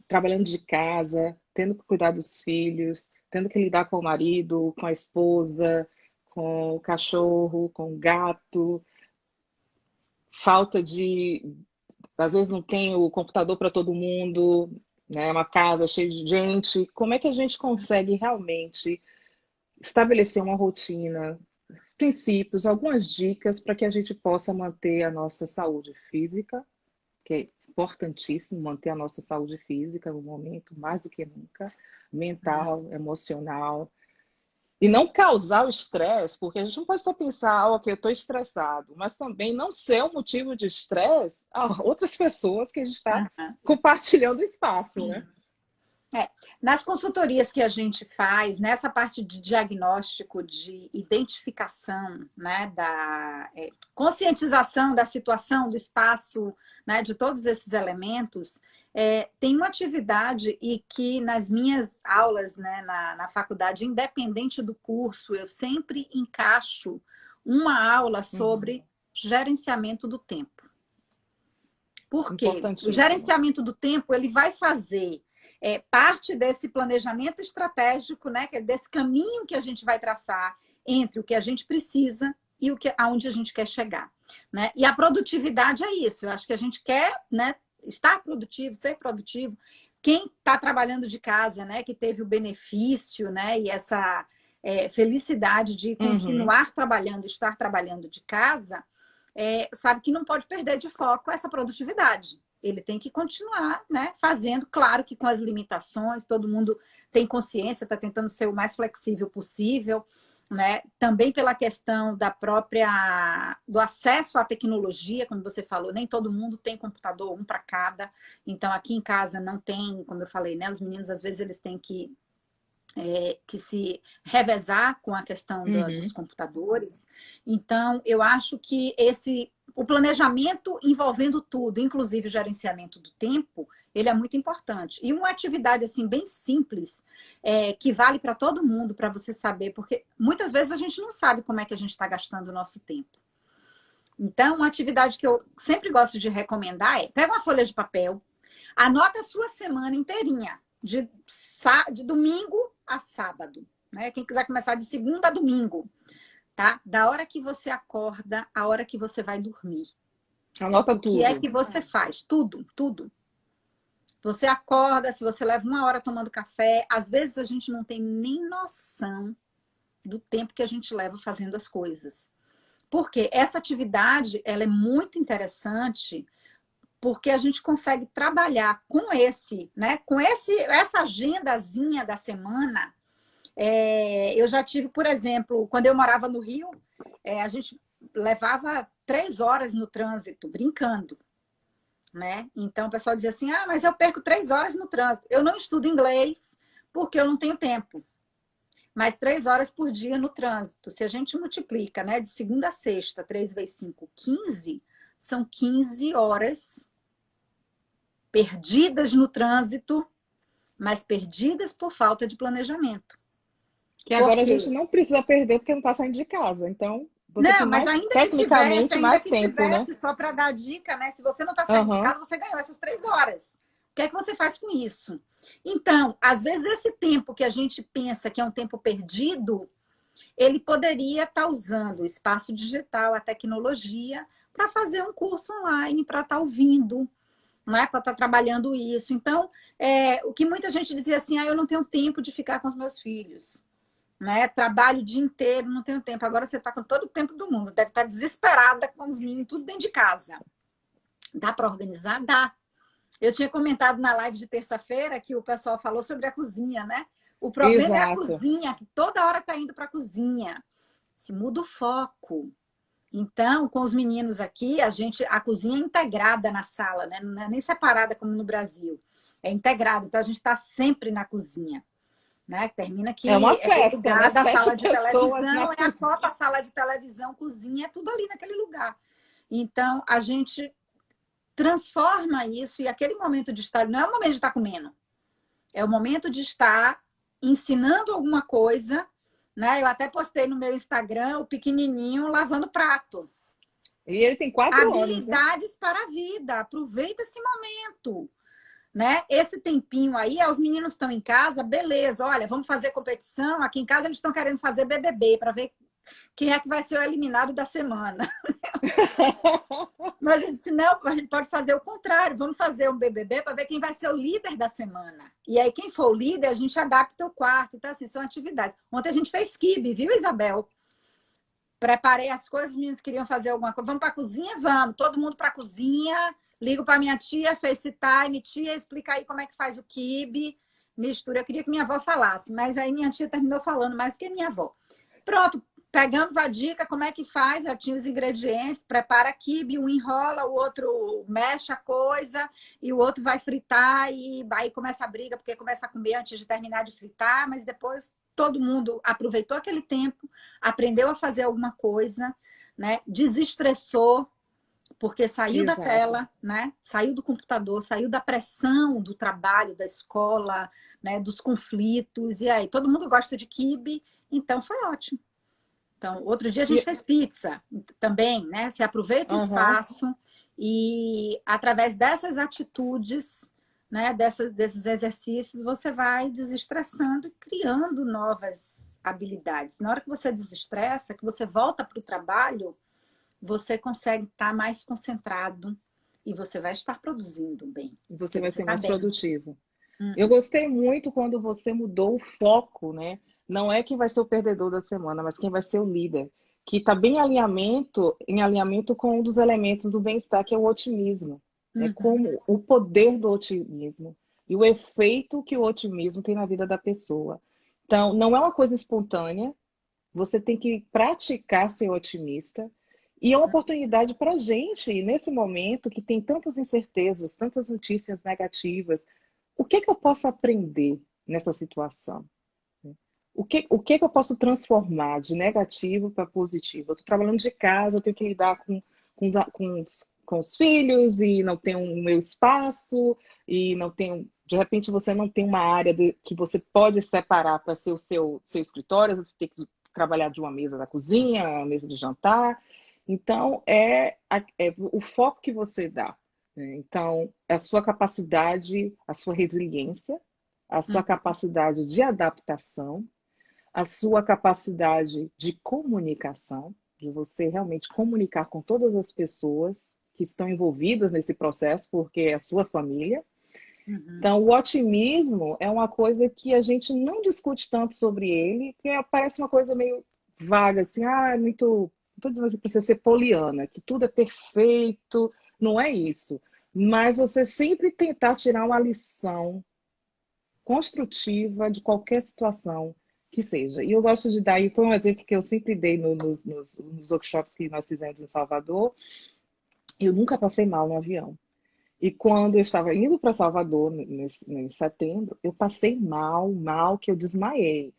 trabalhando de casa, tendo que cuidar dos filhos, tendo que lidar com o marido, com a esposa, com o cachorro, com o gato, falta de... Às vezes não tem o computador para todo mundo, né? Uma casa cheia de gente. Como é que a gente consegue realmente estabelecer uma rotina, princípios, algumas dicas para que a gente possa manter a nossa saúde física, que é importantíssimo manter a nossa saúde física no momento, mais do que nunca, mental, emocional, e não causar o estresse, porque a gente não pode só pensar, ah, ok, eu estou estressado, mas também não ser um motivo de estresse a outras pessoas que a gente está compartilhando espaço, né?
Nas consultorias que a gente faz, nessa parte de diagnóstico, de identificação, né, da conscientização da situação, do espaço, né, de todos esses elementos, tem uma atividade e que nas minhas aulas, né, na faculdade, independente do curso, eu sempre encaixo uma aula sobre gerenciamento do tempo. Por quê? O gerenciamento do tempo, ele vai fazer parte desse planejamento estratégico, né, desse caminho que a gente vai traçar entre o que a gente precisa e aonde a gente quer chegar, né? E a produtividade é isso. Eu acho que a gente quer, né, estar produtivo, ser produtivo. Quem está trabalhando de casa, né, que teve o benefício, né, e essa felicidade de continuar trabalhando, estar trabalhando de casa, sabe que não pode perder de foco essa produtividade. Ele tem que continuar, né, fazendo, claro que com as limitações, todo mundo tem consciência, está tentando ser o mais flexível possível, né? Também pela questão do acesso à tecnologia, como você falou, nem todo mundo tem computador, um para cada. Então, aqui em casa não tem, como eu falei, né? Os meninos, às vezes, eles têm que se revezar com a questão dos computadores. Então, eu acho que o planejamento envolvendo tudo, inclusive o gerenciamento do tempo, ele é muito importante. E uma atividade assim bem simples, que vale para todo mundo, para você saber, porque muitas vezes a gente não sabe como é que a gente está gastando o nosso tempo. Então, uma atividade que eu sempre gosto de recomendar pega uma folha de papel, anota a sua semana inteirinha, de domingo a sábado, né? Quem quiser começar de segunda a domingo, tá? Da hora que você acorda, a hora que você vai dormir.
Anota tudo.
O que é que você faz? Tudo, tudo. Você acorda, se você leva 1 hora tomando café, às vezes a gente não tem nem noção do tempo que a gente leva fazendo as coisas. Porque essa atividade, ela é muito interessante, porque a gente consegue trabalhar com né, com essa agendazinha da semana. Eu já tive, por exemplo, quando eu morava no Rio, a gente levava 3 horas no trânsito, brincando, né? Então o pessoal dizia assim, mas eu perco 3 horas no trânsito. Eu não estudo inglês porque eu não tenho tempo. Mas 3 horas por dia no trânsito. Se a gente multiplica, né, de segunda a sexta, 3 vezes 5, 15, são 15 horas perdidas no trânsito, mas perdidas por falta de planejamento.
Que agora a gente não precisa perder porque não está saindo de casa. Então, você tem mais, tecnicamente, mais tempo, né?
Só para dar dica, né? Se você não está saindo de casa, você ganhou essas 3 horas. O que é que você faz com isso? Então, às vezes, esse tempo que a gente pensa que é um tempo perdido, ele poderia estar usando o espaço digital, a tecnologia, para fazer um curso online, para estar ouvindo, não é para estar trabalhando isso. Então, o que muita gente dizia assim, eu não tenho tempo de ficar com os meus filhos, né? Trabalho o dia inteiro, não tenho tempo. Agora você está com todo o tempo do mundo, deve estar desesperada com os meninos tudo dentro de casa. Dá para organizar? Dá. Eu tinha comentado na live de terça-feira que o pessoal falou sobre a cozinha, né? O problema é a cozinha, que toda hora está indo para a cozinha. Se muda o foco. Então, com os meninos aqui, a cozinha é integrada na sala, né? Não é nem separada como no Brasil. É integrada. Então, a gente está sempre na cozinha. Né? Termina que
uma festa,
lugar da sala de televisão,
a
copa, sala de televisão, cozinha, é tudo ali naquele lugar. Então, a gente transforma isso, e aquele momento de estar, não é o momento de estar comendo, é o momento de estar ensinando alguma coisa, né? Eu até postei no meu Instagram o pequenininho lavando prato.
E ele tem 4 anos, né?
Habilidades para a vida. Aproveita esse momento, né? Esse tempinho aí, os meninos estão em casa, beleza. Olha, vamos fazer competição. Aqui em casa eles estão querendo fazer BBB para ver quem é que vai ser o eliminado da semana. Mas eu disse, não, a gente pode fazer o contrário. Vamos fazer um BBB para ver quem vai ser o líder da semana. E aí, quem for o líder, a gente adapta o quarto. Então, assim, são atividades. Ontem a gente fez quibe, viu, Isabel? Preparei as coisas, os meninos queriam fazer alguma coisa. Vamos para a cozinha? Vamos. Todo mundo para a cozinha. Ligo para minha tia, FaceTime. Tia, explica aí como é que faz o quibe. Mistura. Eu queria que minha avó falasse, mas aí minha tia terminou falando mais que minha avó. Pronto, pegamos a dica, como é que faz? Já tinha os ingredientes. Prepara quibe, um enrola, o outro mexe a coisa e o outro vai fritar e aí começa a briga, porque começa a comer antes de terminar de fritar, mas depois todo mundo aproveitou aquele tempo, aprendeu a fazer alguma coisa, né? Desestressou, porque saiu da
Exato.
tela, né? Saiu do computador, saiu da pressão do trabalho, da escola, né? Dos conflitos. E aí, todo mundo gosta de quibe, então foi ótimo. Então, outro dia a gente fez pizza também, né? Você aproveita o espaço e através dessas atitudes, né, desses exercícios, você vai desestressando e criando novas habilidades. Na hora que você desestressa, que você volta para o trabalho, você consegue estar mais concentrado e você vai estar produzindo bem.
Você vai ser mais
bem.
produtivo. Eu gostei muito quando você mudou o foco, né? Não é quem vai ser o perdedor da semana, mas quem vai ser o líder. Que está bem em alinhamento com um dos elementos do bem-estar, que é o otimismo. É como o poder do otimismo e o efeito que o otimismo tem na vida da pessoa. Então, não é uma coisa espontânea, você tem que praticar ser otimista. E é uma oportunidade para a gente, nesse momento que tem tantas incertezas, tantas notícias negativas, o que eu posso aprender nessa situação? O que eu posso transformar de negativo para positivo? Eu estou trabalhando de casa, eu tenho que lidar com os filhos e não tenho o meu espaço e não tenho. De repente você não tem uma área que você pode separar para ser o seu escritório, você tem que trabalhar de uma mesa da cozinha, uma mesa de jantar. Então, é o foco que você dá. Né? Então, a sua capacidade, a sua resiliência, a sua capacidade de adaptação, a sua capacidade de comunicação, de você realmente comunicar com todas as pessoas que estão envolvidas nesse processo, porque é a sua família. Então, o otimismo é uma coisa que a gente não discute tanto sobre ele, porque parece uma coisa meio vaga, assim, é muito... Não estou dizendo que precisa ser poliana, que tudo é perfeito, não é isso. Mas você sempre tentar tirar uma lição construtiva de qualquer situação que seja. E eu gosto de dar, e foi um exemplo que eu sempre dei nos workshops que nós fizemos em Salvador, eu nunca passei mal no avião. E quando eu estava indo para Salvador, em setembro, eu passei mal, que eu desmaiei.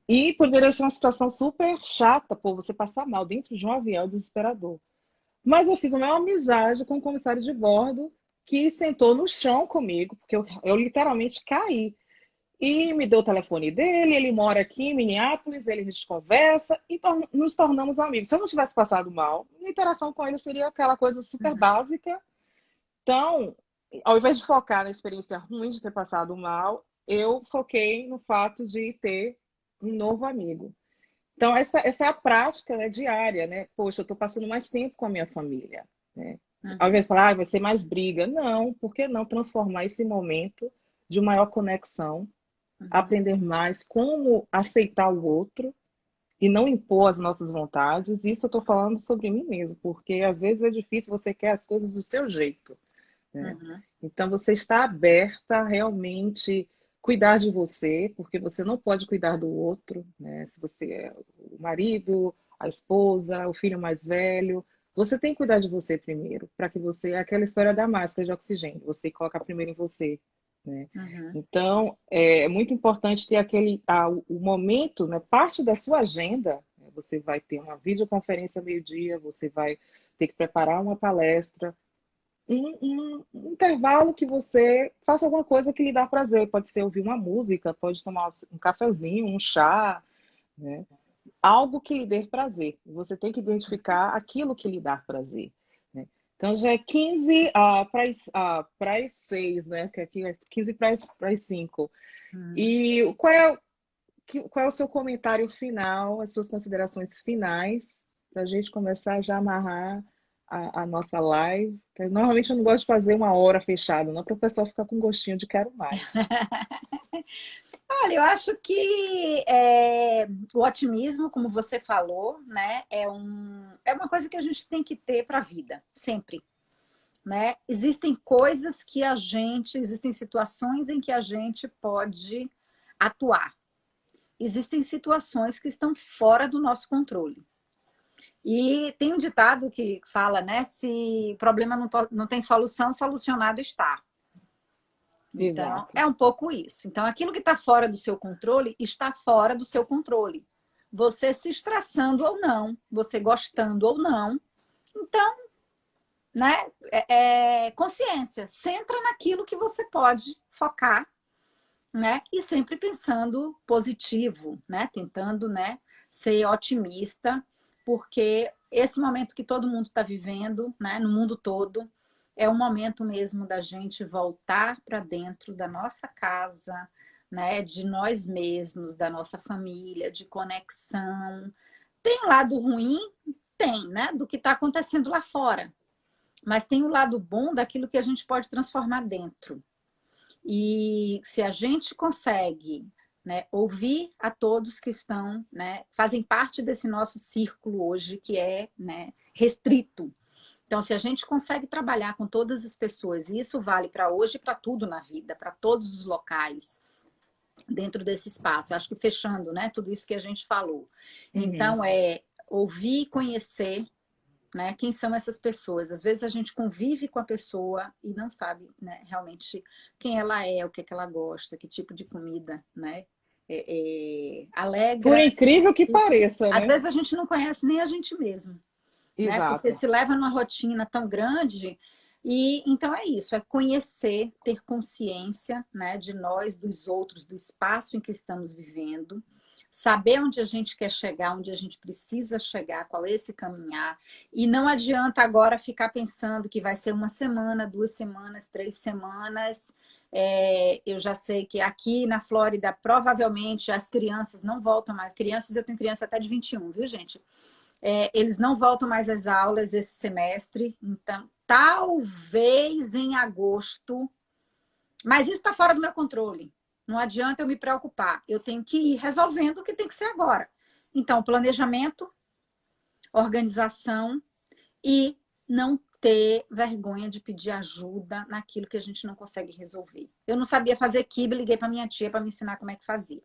E poderia ser uma situação super chata, pô, você passar mal dentro de um avião desesperador. Mas eu fiz uma amizade com o comissário de bordo, que sentou no chão comigo, porque eu literalmente caí. E me deu o telefone dele, ele mora aqui em Minneapolis, a gente conversa e nos tornamos amigos. Se eu não tivesse passado mal, a interação com ele seria aquela coisa super básica. Então, ao invés de focar na experiência ruim de ter passado mal, eu foquei no fato de ter um novo amigo. Então, essa é a prática, né, diária, né? Poxa, eu estou passando mais tempo com a minha família, né? Ao invés de falar, vai ser mais briga. Não, por que não transformar esse momento de maior conexão, aprender mais como aceitar o outro e não impor as nossas vontades? Isso eu estou falando sobre mim mesmo, porque às vezes é difícil, você quer as coisas do seu jeito. Né? Então, você está aberta a realmente cuidar de você, porque você não pode cuidar do outro, né? Se você é o marido, a esposa, o filho mais velho, você tem que cuidar de você primeiro, para que você, aquela história da máscara de oxigênio, você coloca primeiro em você. Né? Então, é muito importante ter o momento, né? Parte da sua agenda, né? Você vai ter uma videoconferência ao meio-dia, você vai ter que preparar uma palestra. um intervalo que você faça alguma coisa que lhe dá prazer. Pode ser ouvir uma música, pode tomar um cafezinho, um chá, né? Algo que lhe dê prazer. Você tem que identificar aquilo que lhe dá prazer, né? Então já é 15 para as 6, né? Que aqui é 15 para as 5. E qual é o seu comentário final, as suas considerações finais, para a gente começar já a amarrar a nossa live? Porque normalmente eu não gosto de fazer uma hora fechada, não, para o pessoal ficar com gostinho de quero mais.
Olha, eu acho que o otimismo, como você falou, né, é uma coisa que a gente tem que ter para a vida, sempre. Né? Existem coisas que existem situações em que a gente pode atuar. Existem situações que estão fora do nosso controle. E tem um ditado que fala, né? Se o problema não tem solução, solucionado está. Então,
Exato.
é um pouco isso. Então, aquilo que está fora do seu controle, está fora do seu controle. Você se estressando ou não, você gostando ou não. Então, né? Consciência. Centra naquilo que você pode focar, né? E sempre pensando positivo, né? Tentando, né, ser otimista, porque esse momento que todo mundo está vivendo, né, no mundo todo, é um momento mesmo da gente voltar para dentro da nossa casa, né, de nós mesmos, da nossa família, de conexão. Tem um lado ruim? Tem, né? Do que está acontecendo lá fora. Mas tem o lado bom daquilo que a gente pode transformar dentro. E se a gente consegue, né, ouvir a todos que estão, né, fazem parte desse nosso círculo hoje, que é, né, restrito. Então, se a gente consegue trabalhar com todas as pessoas, e isso vale para hoje e para tudo na vida, para todos os locais, dentro desse espaço. Eu acho que fechando, né, tudo isso que a gente falou. Então, é ouvir e conhecer, né, quem são essas pessoas. Às vezes a gente convive com a pessoa e não sabe, né, realmente quem ela é, o que é que ela gosta, que tipo de comida, né,
Por
alegra.
incrível que pareça,
Às
né?
vezes a gente não conhece nem a gente mesmo, né, porque
Exato.
se leva numa rotina tão grande. E então é isso, é conhecer, ter consciência, né, de nós, dos outros, do espaço em que estamos vivendo, saber onde a gente quer chegar, onde a gente precisa chegar, qual é esse caminhar. E não adianta agora ficar pensando que vai ser uma semana, 2 semanas, 3 semanas. Eu já sei que aqui na Flórida, provavelmente, as crianças não voltam mais. Crianças, eu tenho criança até de 21, viu, gente? Eles não voltam mais às aulas esse semestre. Então, talvez em agosto. Mas isso está fora do meu controle. Não adianta eu me preocupar. Eu tenho que ir resolvendo o que tem que ser agora. Então, planejamento, organização e não ter vergonha de pedir ajuda naquilo que a gente não consegue resolver. Eu não sabia fazer quibe, liguei para minha tia para me ensinar como é que fazia.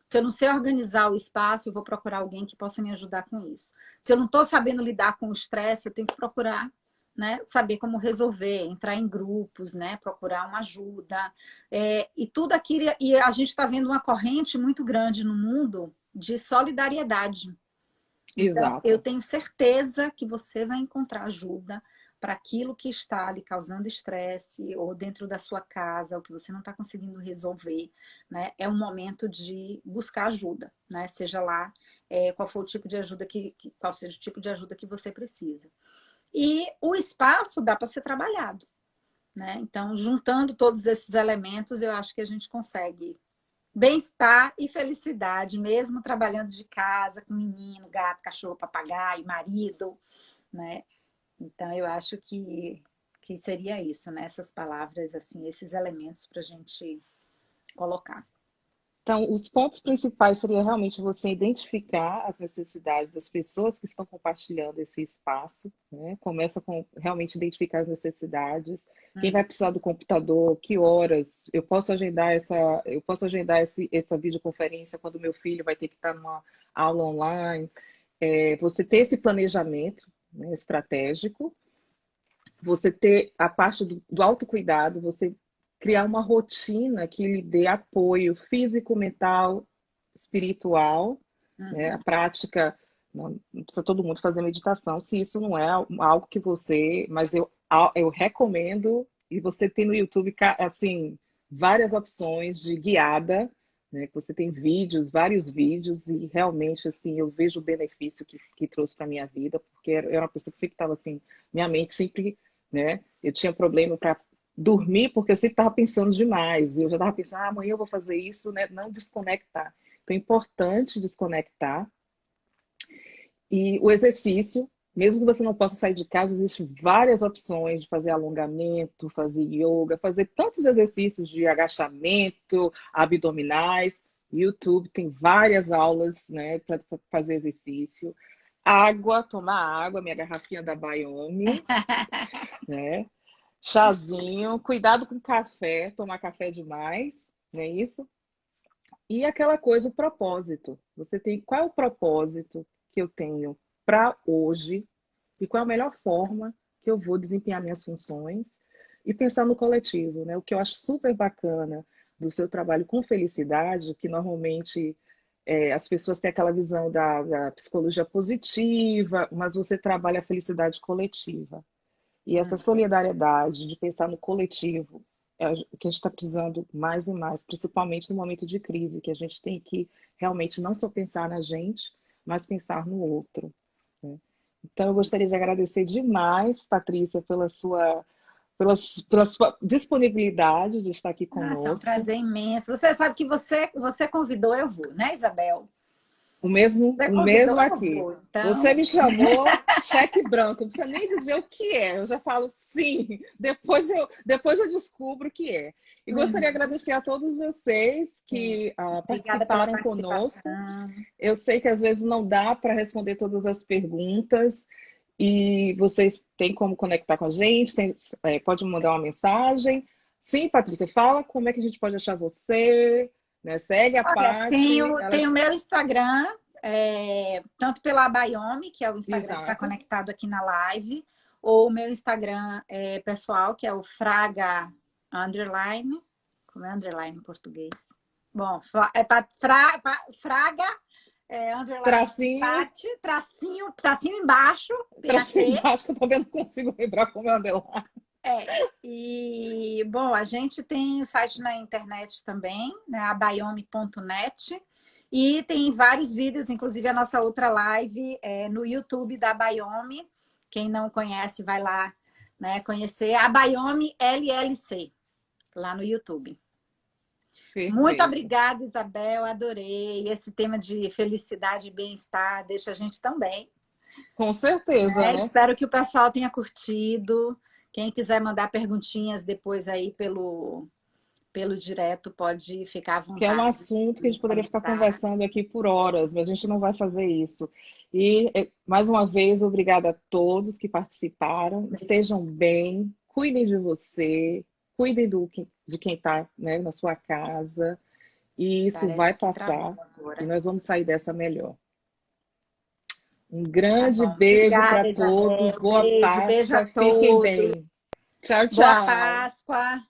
Se eu não sei organizar o espaço, eu vou procurar alguém que possa me ajudar com isso. Se eu não estou sabendo lidar com o estresse, eu tenho que procurar, né, saber como resolver, entrar em grupos, né, procurar uma ajuda. E tudo aquilo. E a gente está vendo uma corrente muito grande no mundo de solidariedade. Então, eu
Exato.
tenho certeza que você vai encontrar ajuda para aquilo que está lhe causando estresse ou dentro da sua casa, o que você não está conseguindo resolver, né? É um momento de buscar ajuda, né? Seja lá qual for o tipo de ajuda qual seja o tipo de ajuda que você precisa. E o espaço dá para ser trabalhado, né? Então, juntando todos esses elementos, eu acho que a gente consegue bem-estar e felicidade, mesmo trabalhando de casa, com menino, gato, cachorro, papagaio, marido, né? Então, eu acho que seria isso, né? Essas palavras, assim, esses elementos para a gente colocar.
Então, os pontos principais seria realmente você identificar as necessidades das pessoas que estão compartilhando esse espaço, né? Começa com realmente identificar as necessidades, quem vai precisar do computador, que horas, eu posso agendar essa videoconferência quando meu filho vai ter que estar numa aula online. Você ter esse planejamento, né, estratégico, você ter a parte do autocuidado, você criar uma rotina que lhe dê apoio físico, mental, espiritual, né? A prática, não precisa todo mundo fazer meditação, se isso não é algo que você... Mas eu recomendo, e você tem no YouTube, assim, várias opções de guiada, né? Que você tem vídeos, vários vídeos, e realmente, assim, eu vejo o benefício que trouxe para minha vida, porque eu era uma pessoa que sempre estava assim, minha mente sempre, né? Eu tinha problema para dormir, porque eu sempre estava pensando demais, e eu já estava pensando, amanhã eu vou fazer isso, né? Não desconectar. Então é importante desconectar. E o exercício, mesmo que você não possa sair de casa, existem várias opções de fazer alongamento, fazer yoga, fazer tantos exercícios de agachamento, abdominais. YouTube tem várias aulas, né, para fazer exercício. Água, tomar água, minha garrafinha da Biome, né? Chazinho, cuidado com café, tomar café demais, não é isso? E aquela coisa, o propósito. Você tem qual é o propósito que eu tenho para hoje e qual é a melhor forma que eu vou desempenhar minhas funções e pensar no coletivo, né? O que eu acho super bacana do seu trabalho com felicidade, que normalmente as pessoas têm aquela visão da psicologia positiva, mas você trabalha a felicidade coletiva. E essa solidariedade de pensar no coletivo é o que a gente está precisando mais e mais, principalmente no momento de crise, que a gente tem que realmente não só pensar na gente, mas pensar no outro, né? Então, eu gostaria de agradecer demais, Patrícia, pela sua disponibilidade de estar aqui
Nossa, é um
conosco.
prazer imenso. Você sabe que você convidou, eu vou, né, Isabel? Você
O
convidou,
mesmo
eu
aqui.
vou. Então,
Você me chamou, cheque branco, não precisa nem dizer o que é. Eu já falo sim, depois eu descubro o que é. E gostaria de agradecer a todos vocês
sim.
que
Obrigada pela
participaram conosco.
participação.
Eu sei que às vezes não dá para responder todas as perguntas e vocês têm como conectar com a gente, pode mandar uma mensagem. Sim, Patrícia, fala como é que a gente pode achar você, né? Segue a
Olha,
Paty,
tem o meu Instagram, tanto pela Biome, que é o Instagram que está
exato.
conectado aqui na live, ou o meu Instagram pessoal, que é o Fraga Underline. Como é underline em português? Bom, Fraga underline
Tracinho,
Paty, tracinho embaixo,
tracinho
PAT.
embaixo, que eu também não consigo lembrar como é lá.
E, bom, a gente tem o site na internet também, né, abiome.net, e tem vários vídeos, inclusive a nossa outra live no YouTube da Biome. Quem não conhece, vai lá, né, conhecer a Biome LLC, lá no YouTube. Muito
Perfeito.
obrigada, Isabel, adorei. Esse tema de felicidade e bem-estar deixa a gente tão bem.
Com certeza, né?
Espero que o pessoal tenha curtido. Quem quiser mandar perguntinhas depois aí pelo direto, pode ficar à
Que é um
vontade
assunto que a
de
gente poderia ficar
comentar.
conversando aqui por horas, mas a gente não vai fazer isso. E, mais uma vez, obrigada a todos que participaram. Estejam bem, cuidem de você, cuidem de quem está, né, na sua casa. E isso vai
Parece que
passar
travou
e
agora.
nós vamos sair dessa melhor. Um
Tá
grande
bom.
beijo para
Obrigada,
todos.
Isabel.
Boa
Beijo a
Páscoa. Fiquem
todos.
bem. Tchau,
Boa
tchau.
Páscoa.